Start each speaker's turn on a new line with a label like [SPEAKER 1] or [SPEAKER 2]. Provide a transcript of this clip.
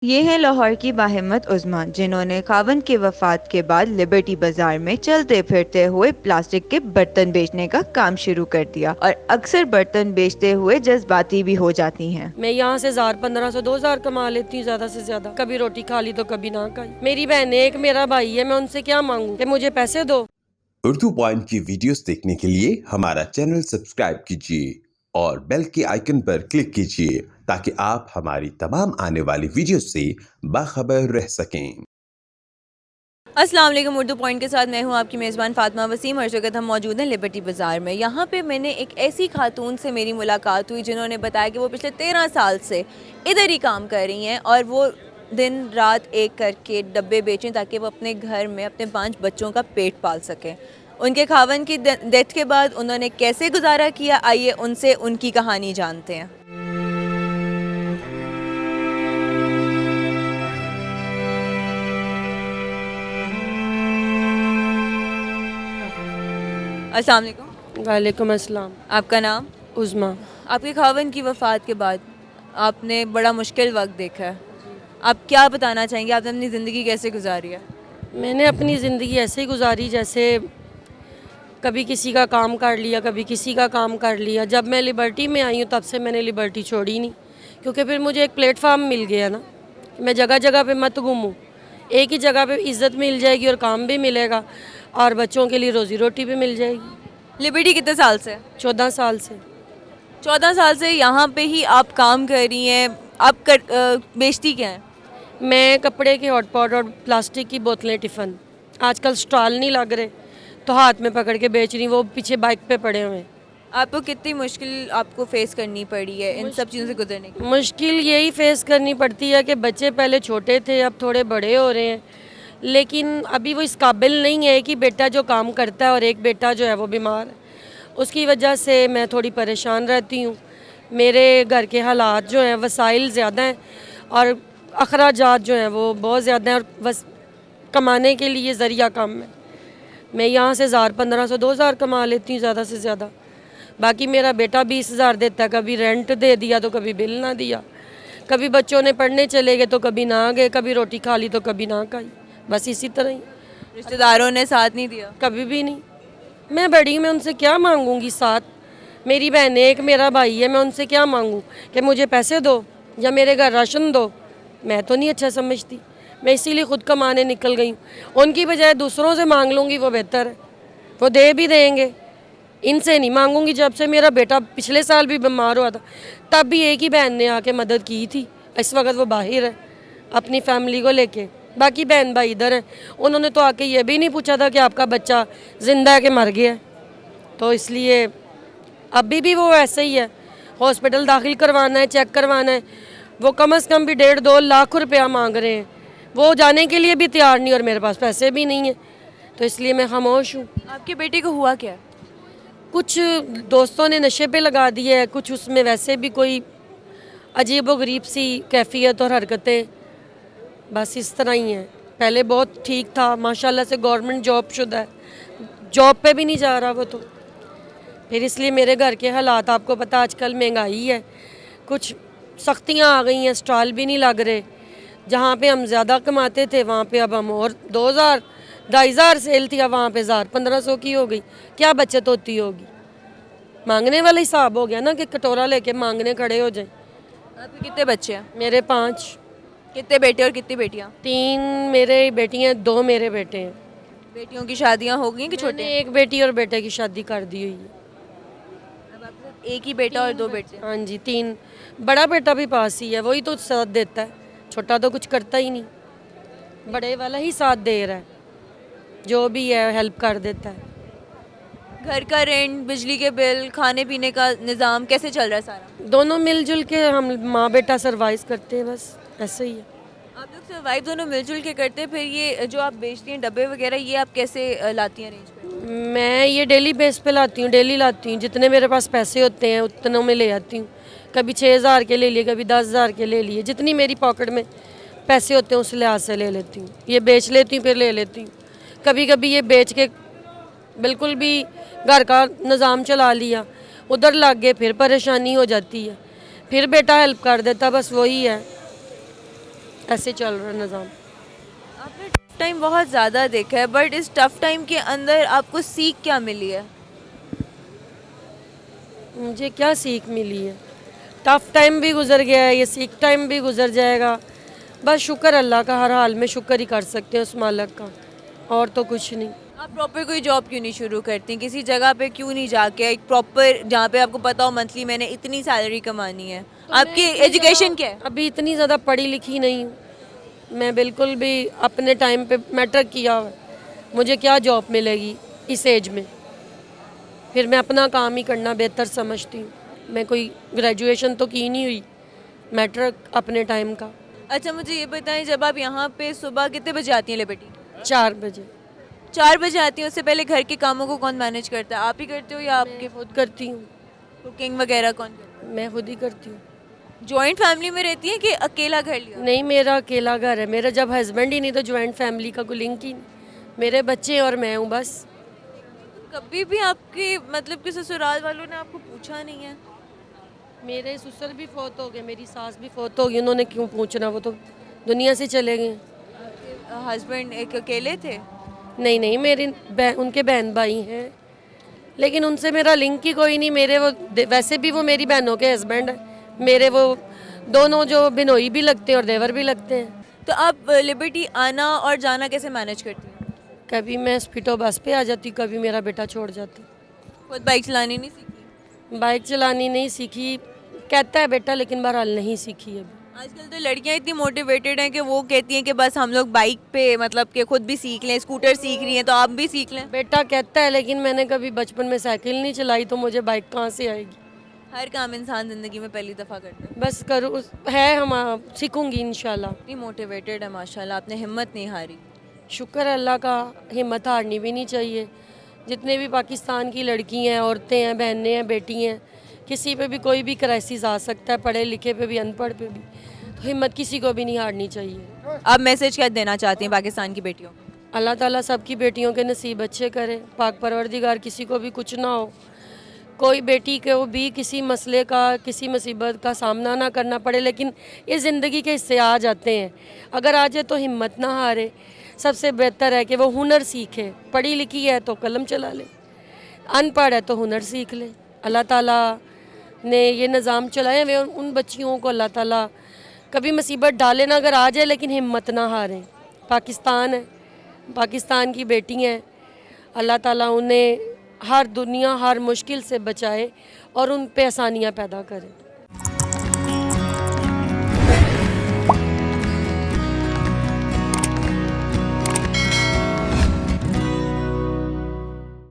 [SPEAKER 1] ये हैं लाहौर की बाहिम्मत उज़्मा, जिन्होंने खावंद की वफात के बाद लिबर्टी बाजार में चलते फिरते हुए प्लास्टिक के बर्तन बेचने का काम शुरू कर दिया और अक्सर बर्तन बेचते हुए जज्बाती भी हो जाती हैं।
[SPEAKER 2] मैं यहाँ से 1000, 1500, 2000 कमा लेती हूँ ज्यादा से ज्यादा। कभी रोटी खा ली तो कभी ना खाई। मेरी बहन है, एक मेरा भाई है, मैं उनसे क्या मांगू कि मुझे पैसे दो।
[SPEAKER 3] उर्दू पॉइंट की वीडियोस देखने के लिए हमारा चैनल सब्सक्राइब कीजिए और बेल के आइकन पर क्लिक कीजिए ताकि आप हमारी तमाम आने वाली वीडियोस से बाखबर रह सकें।
[SPEAKER 4] अस्सलाम वालेकुम। उर्दू पॉइंट के साथ मैं हूं आपकी मेज़बान फ़ातिमा वसीम। हर वक्त हम मौजूद हैं लिबर्टी बाज़ार में। यहाँ पे मैंने एक ऐसी खातून से मेरी मुलाकात हुई जिन्होंने बताया कि वो पिछले 13 साल से इधर ही काम कर रही हैं और वो दिन रात एक करके डब्बे बेचें ताकि वो अपने घर में अपने 5 बच्चों का पेट पाल सकें। उनके खावन की डेथ के बाद उन्होंने कैसे गुजारा किया, आइए उनसे उनकी कहानी जानते हैं। अस्सलाम वालेकुम।
[SPEAKER 2] वालेकुम अस्सलाम।
[SPEAKER 4] आपका नाम?
[SPEAKER 2] उज़्मा।
[SPEAKER 4] आपके खावन की वफ़ात के बाद आपने बड़ा मुश्किल वक्त देखा है, आप क्या बताना चाहेंगे, आपने अपनी ज़िंदगी कैसे गुजारी है?
[SPEAKER 2] मैंने अपनी ज़िंदगी ऐसे ही गुजारी जैसे कभी किसी का काम कर लिया, कभी किसी का काम कर लिया। जब मैं लिबर्टी में आई हूँ तब से मैंने लिबर्टी छोड़ी नहीं, क्योंकि फिर मुझे एक प्लेटफार्म मिल गया ना, मैं जगह जगह पे मत घूमूँ। एक ही जगह पे इज़्ज़त मिल जाएगी और काम भी मिलेगा और बच्चों के लिए रोज़ी रोटी भी मिल जाएगी।
[SPEAKER 4] लिबर्टी कितने साल से?
[SPEAKER 2] 14 साल से।
[SPEAKER 4] 14 साल से यहाँ पे ही आप काम कर रही हैं। आप बेचती क्या हैं?
[SPEAKER 2] मैं कपड़े के हॉटपॉट और प्लास्टिक की बोतलें, टिफ़न, आजकल स्टॉल नहीं लग रहे तो हाथ में पकड़ के बेच रही, वो पीछे बाइक पे पड़े हुए हैं।
[SPEAKER 4] आपको कितनी मुश्किल आपको फेस करनी पड़ी है इन सब चीज़ों से गुजरने की?
[SPEAKER 2] मुश्किल यही फेस करनी पड़ती है कि बच्चे पहले छोटे थे, अब थोड़े बड़े हो रहे हैं, लेकिन अभी वो इस काबिल नहीं है कि बेटा जो काम करता है और एक बेटा जो है वो बीमार है। उसकी वजह से मैं थोड़ी परेशान रहती हूँ। मेरे घर के हालात जो हैं, वसाइल ज़्यादा हैं और अखराजात जो हैं वो बहुत ज़्यादा हैं और बस कमाने के लिए ज़रिया कम है। मैं यहाँ से 1000, 1500, 2000 कमा लेती हूँ ज़्यादा से ज़्यादा। बाकी मेरा बेटा 20,000 देता है, कभी रेंट दे दिया तो कभी बिल ना दिया, कभी बच्चों ने पढ़ने चले गए तो कभी ना गए, कभी रोटी खा ली तो कभी ना खाई, बस इसी तरह ही।
[SPEAKER 4] रिश्तेदारों ने साथ नहीं दिया?
[SPEAKER 2] कभी भी नहीं। मैं बड़ी, मैं उनसे क्या मांगूंगी साथ। मेरी बहन है, एक मेरा भाई है, मैं उनसे क्या मांगूँ कि मुझे पैसे दो या मेरे घर राशन दो। मैं तो नहीं अच्छा समझती, मैं इसीलिए खुद कमाने निकल गई हूँ। उनकी बजाय दूसरों से मांग लूँगी, वो बेहतर है, वो दे भी देंगे। इनसे नहीं मांगूंगी। जब से मेरा बेटा पिछले साल भी बीमार हुआ था तब भी एक ही बहन ने आके मदद की थी। इस वक्त वो बाहर है अपनी फैमिली को लेके, बाकी बहन भाई इधर हैं। उन्होंने तो आके ये भी नहीं पूछा था कि आपका बच्चा ज़िंदा है कि मर गया है। तो इसलिए अभी भी वो ऐसे ही है। हॉस्पिटल दाखिल करवाना है, चेक करवाना है, वो कम से कम भी 1.5-2 लाख रुपया मांग रहे हैं। वो जाने के लिए भी तैयार नहीं और मेरे पास पैसे भी नहीं है, तो इसलिए मैं खामोश हूँ।
[SPEAKER 4] आपके बेटे को हुआ क्या?
[SPEAKER 2] कुछ दोस्तों ने नशे पे लगा दिए है, कुछ उसमें वैसे भी कोई अजीब व गरीब सी कैफियत और हरकतें, बस इस तरह ही हैं। पहले बहुत ठीक था, माशाल्लाह से गवर्नमेंट जॉब शुदा है, जॉब पे भी नहीं जा रहा वो तो। फिर इसलिए मेरे घर के हालात आपको पता, आजकल महंगाई है, कुछ सख्तियाँ आ गई हैं, स्टॉल भी नहीं लग रहे। जहाँ पे हम ज़्यादा कमाते थे वहाँ पे अब हम और 2000, 2500 सेल थी, अब वहाँ पे 1000, 1500 की हो गई। क्या बचत होती होगी? मांगने वाला हिसाब हो गया ना कि कटोरा लेके मांगने खड़े हो जाए।
[SPEAKER 4] आपके कितने बच्चे हैं?
[SPEAKER 2] मेरे 5।
[SPEAKER 4] कितने बेटे और कितनी बेटियाँ?
[SPEAKER 2] 3 मेरे बेटियाँ, 2 मेरे बेटे हैं।
[SPEAKER 4] बेटियों की शादियाँ हो गई हैं कि छोटे
[SPEAKER 2] मैंने
[SPEAKER 4] हैं?
[SPEAKER 2] एक बेटी और बेटे की शादी कर दी हुई है।
[SPEAKER 4] अब आपके साथ एक ही बेटा और 2 बेटे?
[SPEAKER 2] हाँ जी, 3। बड़ा बेटा भी पास ही है, वही तो साथ देता है, छोटा तो कुछ करता ही नहीं। बड़े वाला ही साथ दे रहा है, जो भी है हेल्प कर देता है।
[SPEAKER 4] घर का रेंट, बिजली के बिल, खाने पीने का निज़ाम कैसे चल रहा है सारा?
[SPEAKER 2] दोनों मिलजुल के हम माँ बेटा सरवाइव करते हैं, बस ऐसे ही है।
[SPEAKER 4] आप लोग सर्वाइव दोनों मिलजुल के करते हैं, फिर ये जो आप बेचती हैं डब्बे वगैरह, ये आप कैसे लाती हैं अरेंज कर?
[SPEAKER 2] मैं ये डेली बेस पे लाती हूँ, डेली लाती हूँ। जितने मेरे पास पैसे होते हैं उतनों में ले आती हूँ। कभी 6000 के ले लिए, कभी 10,000 के ले लिए, जितनी मेरी पॉकेट में पैसे होते हैं उस लिहाज से ले लेती हूँ। ये बेच लेती हूँ फिर ले लेती हूँ। कभी कभी ये बेच के बिल्कुल भी घर का निज़ाम चला लिया, उधर लग गए, फिर परेशानी हो जाती है, फिर बेटा हेल्प कर देता, बस वही है। ऐसे चल रहा निज़ाम।
[SPEAKER 4] आपने टफ टाइम बहुत ज़्यादा देखा है, बट इस टफ टाइम के अंदर आपको सीख क्या मिली है?
[SPEAKER 2] मुझे क्या सीख मिली है? टफ टाइम भी गुजर गया है, ये सीख टाइम भी गुजर जाएगा। बस शुक्र अल्लाह का, हर हाल में शुक्र ही कर सकते हैं उस मालिक का, और तो कुछ नहीं।
[SPEAKER 4] आप प्रॉपर कोई जॉब क्यों नहीं शुरू करती? किसी जगह पे क्यों नहीं जाके एक प्रॉपर, जहाँ पे आपको पता हो मंथली मैंने इतनी सैलरी कमानी है? आपकी एजुकेशन क्या है?
[SPEAKER 2] अभी इतनी ज़्यादा पढ़ी लिखी नहीं हूँ मैं, बिल्कुल भी। अपने टाइम पे मैट्रिक किया हुआ है, मुझे क्या जॉब मिलेगी इस एज में? फिर मैं अपना काम ही करना बेहतर समझती हूँ। मैं कोई ग्रेजुएशन तो की नहीं हुई, मैट्रिक अपने टाइम का।
[SPEAKER 4] अच्छा, मुझे ये बताएं, जब आप यहाँ पे सुबह कितने बजे आती हैं लिबर्टी?
[SPEAKER 2] 4 बजे
[SPEAKER 4] 4 बजे आती हैं। उससे पहले घर के कामों को कौन मैनेज करता है? आप ही करते हो या
[SPEAKER 2] मैं
[SPEAKER 4] आपके
[SPEAKER 2] खुद करती हूँ,
[SPEAKER 4] कुकिंग वगैरह कौन करता
[SPEAKER 2] मैं खुद ही करती हूँ।
[SPEAKER 4] है? जॉइंट फैमिली में रहती है कि अकेला घर लिया?
[SPEAKER 2] नहीं, मेरा अकेला घर है। मेरा जब हस्बैंड ही नहीं तो जॉइंट फैमिली का कोई लिंक ही नहीं। मेरे बच्चे और मैं हूँ बस।
[SPEAKER 4] कभी भी आपके मतलब कि ससुराल वालों ने आपको पूछा नहीं है?
[SPEAKER 2] मेरे ससुर भी फौत हो गए, मेरी सास भी फौत हो गई, उन्होंने क्यों पूछना, वो तो दुनिया से चले गए।
[SPEAKER 4] हस्बैंड एक अकेले थे?
[SPEAKER 2] नहीं नहीं, उनके बहन भाई हैं, लेकिन उनसे मेरा लिंक ही कोई नहीं। मेरे वो वैसे भी वो मेरी बहनों के हस्बैंड हैं। मेरे वो दोनों जो बिनोई भी लगते हैं और देवर भी लगते हैं।
[SPEAKER 4] तो आप लिबर्टी आना और जाना कैसे मैनेज करती हैं?
[SPEAKER 2] कभी मैं स्पीडो बस पे आ जाती, कभी मेरा बेटा छोड़ जाता।
[SPEAKER 4] खुद बाइक चलानी नहीं सीखी?
[SPEAKER 2] बाइक चलानी नहीं सीखी, कहता है बेटा, लेकिन बहरहाल नहीं सीखी अभी।
[SPEAKER 4] आजकल तो लड़कियां इतनी मोटिवेटेड हैं कि वो कहती हैं कि बस हम लोग बाइक पे मतलब कि खुद भी सीख लें, स्कूटर सीख रही हैं तो आप भी सीख लें।
[SPEAKER 2] बेटा कहता है, लेकिन मैंने कभी बचपन में साइकिल नहीं चलाई, तो मुझे बाइक कहाँ से आएगी?
[SPEAKER 4] हर काम इंसान ज़िंदगी में पहली दफ़ा करता है।
[SPEAKER 2] बस करूँ है, हम सीखूंगी इंशाल्लाह।
[SPEAKER 4] इतनी मोटिवेटेड है माशाल्लाह, आपने हिम्मत नहीं हारी।
[SPEAKER 2] शुक्र अल्लाह का, हिम्मत हारनी भी नहीं चाहिए। जितने भी पाकिस्तान की लड़की हैं, औरतें हैं, बहनें हैं, बेटी हैं, किसी पे भी कोई भी क्राइसिस आ सकता है, पढ़े लिखे पे भी, अनपढ़ पे भी, तो हिम्मत किसी को भी नहीं हारनी चाहिए।
[SPEAKER 4] आप मैसेज क्या देना चाहती हैं पाकिस्तान की बेटियों को?
[SPEAKER 2] अल्लाह ताला सबकी बेटियों के नसीब अच्छे करे, पाक परवरदिगार किसी को भी कुछ ना हो, कोई बेटी को भी किसी मसले का, किसी मुसीबत का सामना ना करना पड़े। लेकिन ये ज़िंदगी के हिस्से आ जाते हैं, अगर आ जाए तो हिम्मत ना हारे। सबसे बेहतर है कि वो हुनर सीखे। पढ़ी लिखी है तो कलम चला ले, अनपढ़ है तो हुनर सीख ले। अल्लाह ताला ने ये निज़ाम चलाए हुए, उन बच्चियों को अल्लाह ताला कभी मुसीबत डाले ना, अगर आ जाए, लेकिन हिम्मत ना हारें। पाकिस्तान है, पाकिस्तान की बेटी हैं, अल्लाह ताला उन्हें हर दुनिया, हर मुश्किल से बचाए और उन पे आसानियाँ पैदा करे।